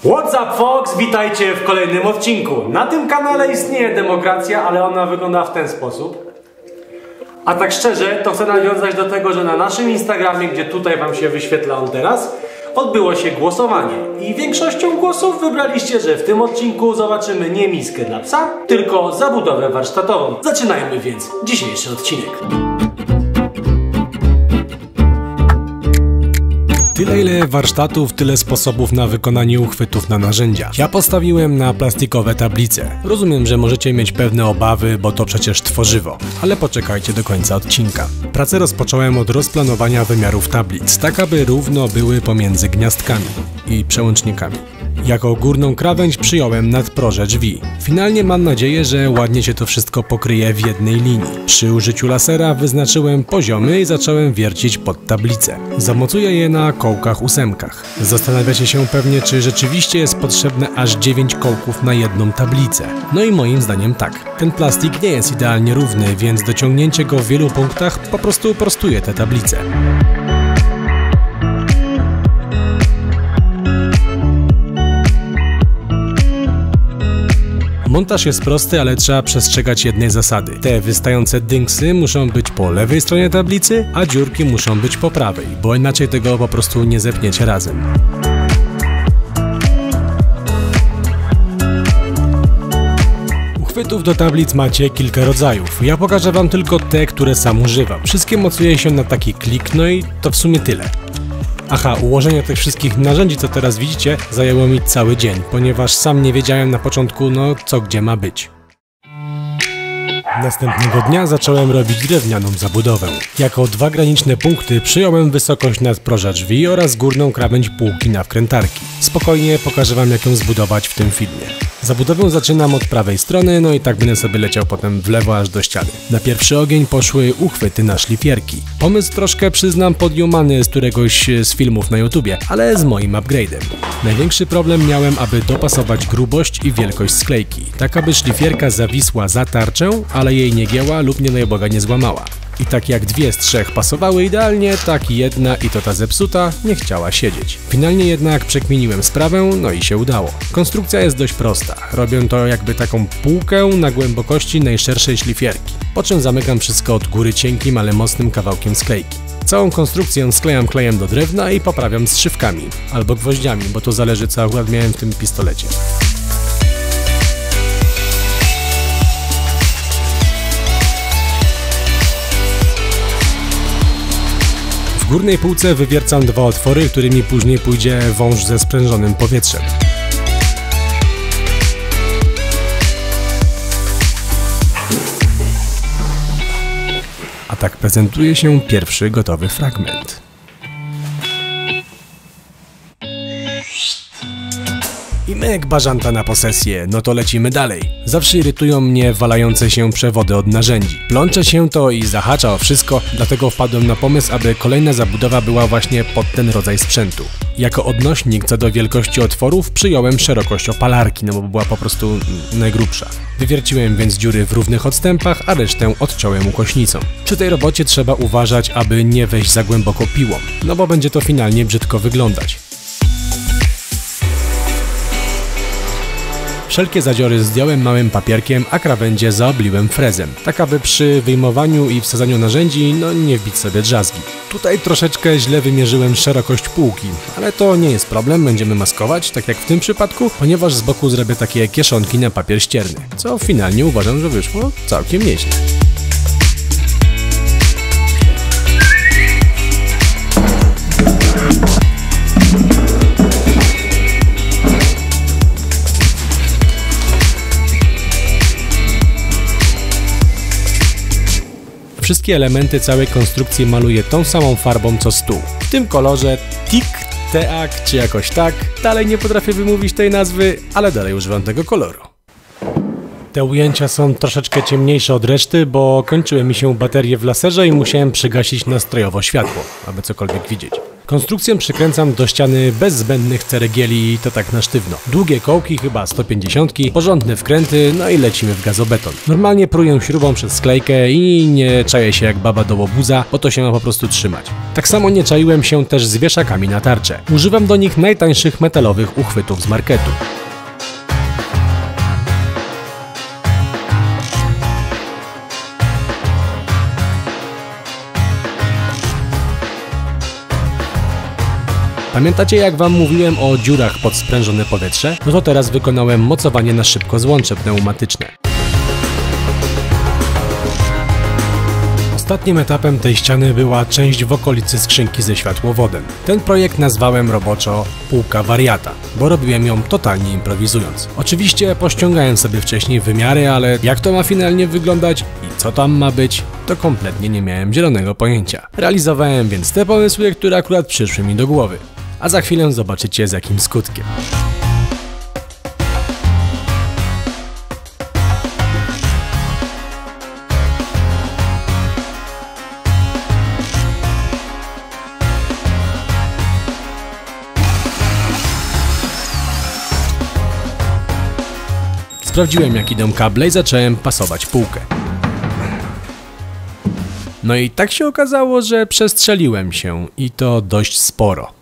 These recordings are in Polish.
What's up folks, witajcie w kolejnym odcinku. Na tym kanale istnieje demokracja, ale ona wygląda w ten sposób. A tak szczerze, to chcę nawiązać do tego, że na naszym Instagramie, gdzie tutaj wam się wyświetla on teraz, odbyło się głosowanie. I większością głosów wybraliście, że w tym odcinku zobaczymy nie miskę dla psa, tylko zabudowę warsztatową. Zaczynajmy więc dzisiejszy odcinek. Tyle ile warsztatów, tyle sposobów na wykonanie uchwytów na narzędzia. Ja postawiłem na plastikowe tablice. Rozumiem, że możecie mieć pewne obawy, bo to przecież tworzywo. Ale poczekajcie do końca odcinka. Pracę rozpocząłem od rozplanowania wymiarów tablic, tak aby równo były pomiędzy gniazdkami i przełącznikami. Jako górną krawędź przyjąłem nadproże drzwi. Finalnie mam nadzieję, że ładnie się to wszystko pokryje w jednej linii. Przy użyciu lasera wyznaczyłem poziomy i zacząłem wiercić pod tablicę. Zamocuję je na kołkach ósemkach. Zastanawiacie się pewnie, czy rzeczywiście jest potrzebne aż 9 kołków na jedną tablicę. No i moim zdaniem tak. Ten plastik nie jest idealnie równy, więc dociągnięcie go w wielu punktach po prostu prostuje te tablice. Montaż jest prosty, ale trzeba przestrzegać jednej zasady. Te wystające dynksy muszą być po lewej stronie tablicy, a dziurki muszą być po prawej, bo inaczej tego po prostu nie zepniecie razem. Uchwytów do tablic macie kilka rodzajów. Ja pokażę wam tylko te, które sam używam. Wszystkie mocuję się na taki klik, no i to w sumie tyle. Aha, ułożenie tych wszystkich narzędzi, co teraz widzicie, zajęło mi cały dzień, ponieważ sam nie wiedziałem na początku, no co gdzie ma być. Następnego dnia zacząłem robić drewnianą zabudowę. Jako dwa graniczne punkty przyjąłem wysokość nadproża drzwi oraz górną krawędź półki na wkrętarki. Spokojnie pokażę wam, jak ją zbudować w tym filmie. Zabudowę zaczynam od prawej strony, no i tak będę sobie leciał potem w lewo aż do ściany. Na pierwszy ogień poszły uchwyty na szlifierki. Pomysł troszkę, przyznam, podjumany z któregoś z filmów na YouTubie, ale z moim upgrade'em. Największy problem miałem, aby dopasować grubość i wielkość sklejki, tak aby szlifierka zawisła za tarczę, ale jej nie gięła lub nie najboga nie złamała. I tak jak dwie z trzech pasowały idealnie, tak jedna, i to ta zepsuta, nie chciała siedzieć. Finalnie jednak przekminiłem sprawę, no i się udało. Konstrukcja jest dość prosta. Robię to jakby taką półkę na głębokości najszerszej szlifierki. Po czym zamykam wszystko od góry cienkim, ale mocnym kawałkiem sklejki. Całą konstrukcję sklejam klejem do drewna i poprawiam strzywkami, albo gwoździami, bo to zależy, co akurat miałem w tym pistolecie. W górnej półce wywiercam dwa otwory, którymi później pójdzie wąż ze sprężonym powietrzem. A tak prezentuje się pierwszy gotowy fragment. I myk bażanta na posesję, no to lecimy dalej. Zawsze irytują mnie walające się przewody od narzędzi. Plącze się to i zahacza o wszystko, dlatego wpadłem na pomysł, aby kolejna zabudowa była właśnie pod ten rodzaj sprzętu. Jako odnośnik co do wielkości otworów przyjąłem szerokość opalarki, no bo była po prostu najgrubsza. Wywierciłem więc dziury w równych odstępach, a resztę odciąłem ukośnicą. Przy tej robocie trzeba uważać, aby nie wejść za głęboko piłą, no bo będzie to finalnie brzydko wyglądać. Wszelkie zadziory zdjąłem małym papierkiem, a krawędzie zaobliłem frezem, tak aby przy wyjmowaniu i wsadzaniu narzędzi nie wbić sobie drzazgi. Tutaj troszeczkę źle wymierzyłem szerokość półki, ale to nie jest problem, będziemy maskować, tak jak w tym przypadku, ponieważ z boku zrobię takie kieszonki na papier ścierny, co finalnie uważam, że wyszło całkiem nieźle. Wszystkie elementy całej konstrukcji maluję tą samą farbą co stół. W tym kolorze Tic Teak czy jakoś tak. Dalej nie potrafię wymówić tej nazwy, ale dalej używam tego koloru. Te ujęcia są troszeczkę ciemniejsze od reszty, bo kończyły mi się baterie w laserze i musiałem przygasić nastrojowo światło, aby cokolwiek widzieć. Konstrukcję przykręcam do ściany bez zbędnych ceregieli i to tak na sztywno. Długie kołki, chyba 150, porządne wkręty, no i lecimy w gazobeton. Normalnie pruję śrubą przez sklejkę i nie czaję się jak baba do łobuza, bo to się ma po prostu trzymać. Tak samo nie czaiłem się też z wieszakami na tarczę. Używam do nich najtańszych metalowych uchwytów z marketu. Pamiętacie, jak wam mówiłem o dziurach pod sprężone powietrze? No to teraz wykonałem mocowanie na szybko złącze pneumatyczne. Ostatnim etapem tej ściany była część w okolicy skrzynki ze światłowodem. Ten projekt nazwałem roboczo półka wariata, bo robiłem ją totalnie improwizując. Oczywiście pościągałem sobie wcześniej wymiary, ale jak to ma finalnie wyglądać i co tam ma być, to kompletnie nie miałem zielonego pojęcia. Realizowałem więc te pomysły, które akurat przyszły mi do głowy. A za chwilę zobaczycie z jakim skutkiem. Sprawdziłem, jak idą kable i zacząłem pasować półkę. No i tak się okazało, że przestrzeliłem się i to dość sporo.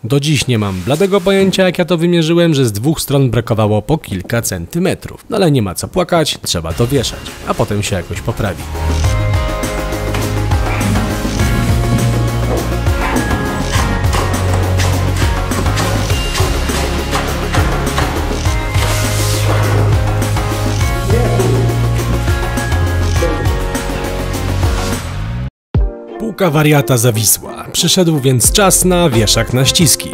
Do dziś nie mam bladego pojęcia, jak ja to wymierzyłem, że z dwóch stron brakowało po kilka centymetrów. No ale nie ma co płakać, trzeba to wieszać, a potem się jakoś poprawi. Półka wariata zawisła. Przyszedł więc czas na wieszak na ściski.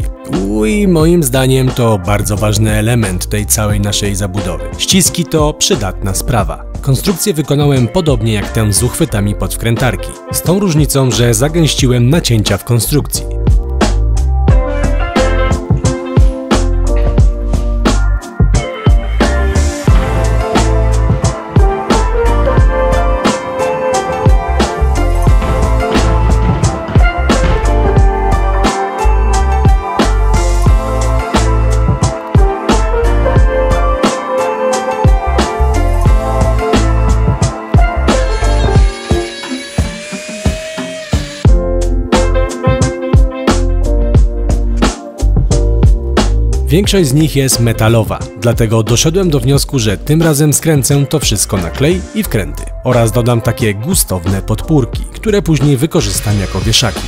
I moim zdaniem to bardzo ważny element tej całej naszej zabudowy. Ściski to przydatna sprawa. Konstrukcję wykonałem podobnie jak tę z uchwytami pod wkrętarki. Z tą różnicą, że zagęściłem nacięcia w konstrukcji. Większość z nich jest metalowa, dlatego doszedłem do wniosku, że tym razem skręcę to wszystko na klej i wkręty oraz dodam takie gustowne podpórki, które później wykorzystam jako wieszaki.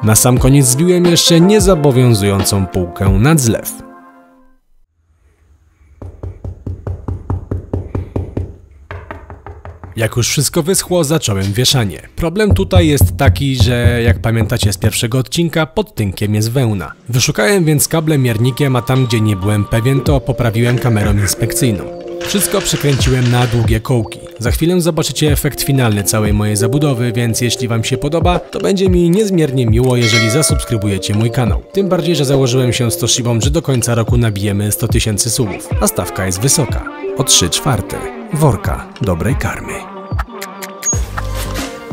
Na sam koniec zbiłem jeszcze niezobowiązującą półkę nad zlew. Jak już wszystko wyschło, zacząłem wieszanie. Problem tutaj jest taki, że jak pamiętacie z pierwszego odcinka, pod tynkiem jest wełna. Wyszukałem więc kable miernikiem, a tam gdzie nie byłem pewien, to poprawiłem kamerą inspekcyjną. Wszystko przykręciłem na długie kołki. Za chwilę zobaczycie efekt finalny całej mojej zabudowy, więc jeśli wam się podoba, to będzie mi niezmiernie miło, jeżeli zasubskrybujecie mój kanał. Tym bardziej, że założyłem się z Toshibą, że do końca roku nabijemy 100 000 subów, a stawka jest wysoka. O 3/4 worka dobrej karmy.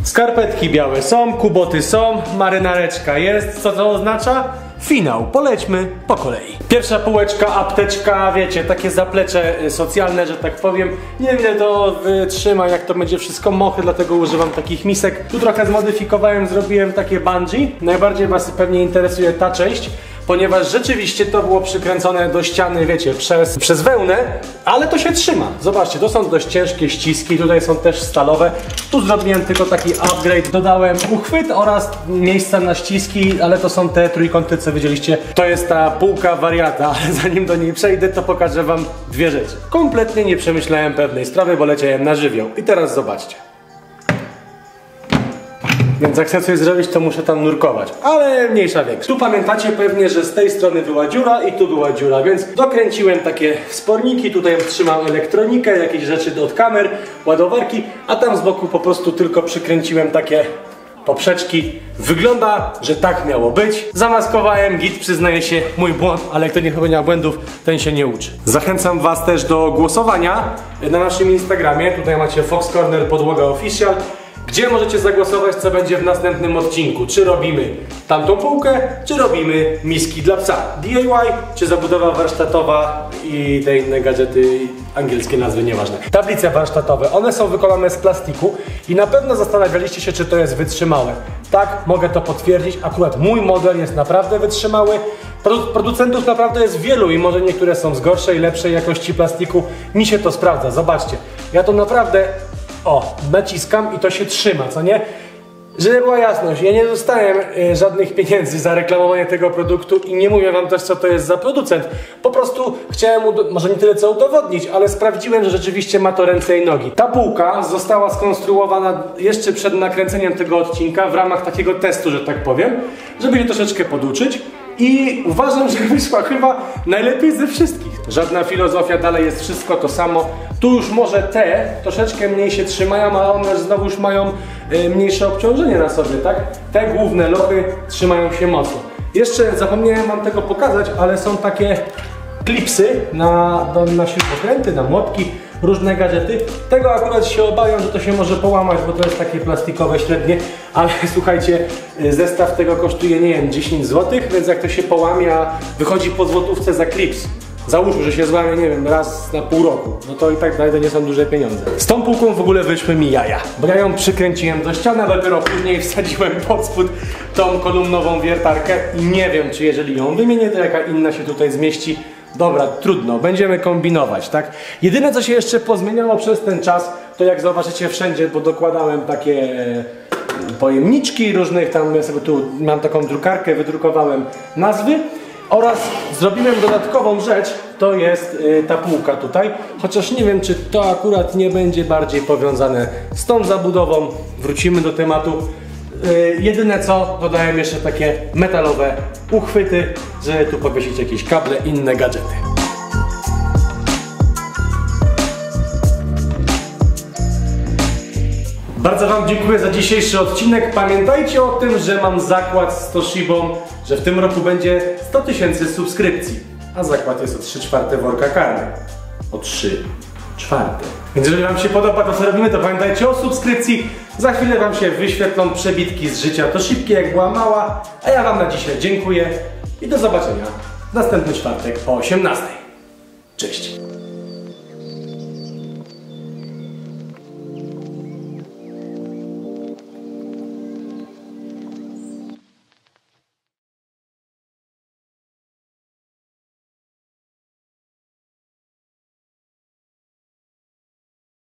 Skarpetki białe są, kuboty są, marynareczka jest. Co to oznacza? finał. Polećmy po kolei. Pierwsza półeczka, apteczka, wiecie, takie zaplecze socjalne, że tak powiem. Nie wiem, ile to wytrzyma, jak to będzie wszystko mokre, dlatego używam takich misek. Tu trochę zmodyfikowałem, zrobiłem takie bungee. Najbardziej was pewnie interesuje ta część, ponieważ rzeczywiście to było przykręcone do ściany, wiecie, przez wełnę, ale to się trzyma. Zobaczcie, to są dość ciężkie ściski, tutaj są też stalowe. Tu zrobiłem tylko taki upgrade, dodałem uchwyt oraz miejsca na ściski, ale to są te trójkąty, co widzieliście. To jest ta półka wariata, ale zanim do niej przejdę, to pokażę wam dwie rzeczy. Kompletnie nie przemyślałem pewnej sprawy, bo leciałem na żywioł. I teraz zobaczcie. Więc jak chcę coś zrobić, to muszę tam nurkować. Ale mniejsza większa. Tu pamiętacie pewnie, że z tej strony była dziura i tu była dziura, więc dokręciłem takie wsporniki. Tutaj trzymam elektronikę, jakieś rzeczy od kamer, ładowarki, a tam z boku po prostu tylko przykręciłem takie poprzeczki. Wygląda, że tak miało być. Zamaskowałem, git, przyznaję się, mój błąd, ale kto nie popełnia błędów, ten się nie uczy. Zachęcam was też do głosowania na naszym Instagramie. Tutaj macie Fox Corner Podłoga Official, gdzie możecie zagłosować, co będzie w następnym odcinku. Czy robimy tamtą półkę, czy robimy miski dla psa DIY, czy zabudowa warsztatowa i te inne gadżety, angielskie nazwy, nieważne. Tablice warsztatowe, one są wykonane z plastiku i na pewno zastanawialiście się, czy to jest wytrzymałe. Tak, mogę to potwierdzić, akurat mój model jest naprawdę wytrzymały. Producentów naprawdę jest wielu i może niektóre są z gorszej, lepszej jakości plastiku. Mi się to sprawdza, zobaczcie. Ja to naprawdę... naciskam i to się trzyma, co nie? Żeby była jasność, ja nie dostałem żadnych pieniędzy za reklamowanie tego produktu i nie mówię wam też, co to jest za producent. Po prostu chciałem, może nie tyle co udowodnić, ale sprawdziłem, że rzeczywiście ma to ręce i nogi. Ta półka została skonstruowana jeszcze przed nakręceniem tego odcinka w ramach takiego testu, że tak powiem, żeby się troszeczkę poduczyć. I uważam, że wyszła chyba najlepiej ze wszystkich. Żadna filozofia, dalej jest wszystko to samo. Tu już może te troszeczkę mniej się trzymają, ale one znowu już mają mniejsze obciążenie na sobie, tak? Te główne lochy trzymają się mocno. Jeszcze zapomniałem wam tego pokazać, ale są takie klipsy na śrubokręty, na młotki, różne gadżety. Tego akurat się obawiam, że to się może połamać, bo to jest takie plastikowe średnie, ale słuchajcie, zestaw tego kosztuje, nie wiem, 10 zł, więc jak to się połamie, a wychodzi po złotówce za klips, załóżmy, że się złamie, nie wiem, raz na pół roku, no to i tak dalej to nie są duże pieniądze. Z tą półką w ogóle wyszły mi jaja, bo ja ją przykręciłem do ściany, a dopiero później wsadziłem pod spód tą kolumnową wiertarkę i nie wiem, czy jeżeli ją wymienię, to jaka inna się tutaj zmieści. Dobra, trudno, będziemy kombinować, tak? Jedyne, co się jeszcze pozmieniało przez ten czas, to jak zobaczycie wszędzie, bo dokładałem takie pojemniczki różnych, tam ja sobie tu mam taką drukarkę, wydrukowałem nazwy oraz zrobiłem dodatkową rzecz, to jest ta półka tutaj, chociaż nie wiem, czy to akurat nie będzie bardziej powiązane z tą zabudową, wrócimy do tematu. Jedyne co, dodałem jeszcze takie metalowe uchwyty, żeby tu powiesić jakieś kable, inne gadżety. Bardzo wam dziękuję za dzisiejszy odcinek. Pamiętajcie o tym, że mam zakład z Toshibą, że w tym roku będzie 100 000 subskrypcji. A zakład jest o 3/4 worka karmy. O 3/4. Więc jeżeli wam się podoba to, co robimy, to pamiętajcie o subskrypcji. Za chwilę wam się wyświetlą przebitki z życia Toshibki, jak była mała. A ja wam na dzisiaj dziękuję i do zobaczenia w następny czwartek o 18:00. Cześć!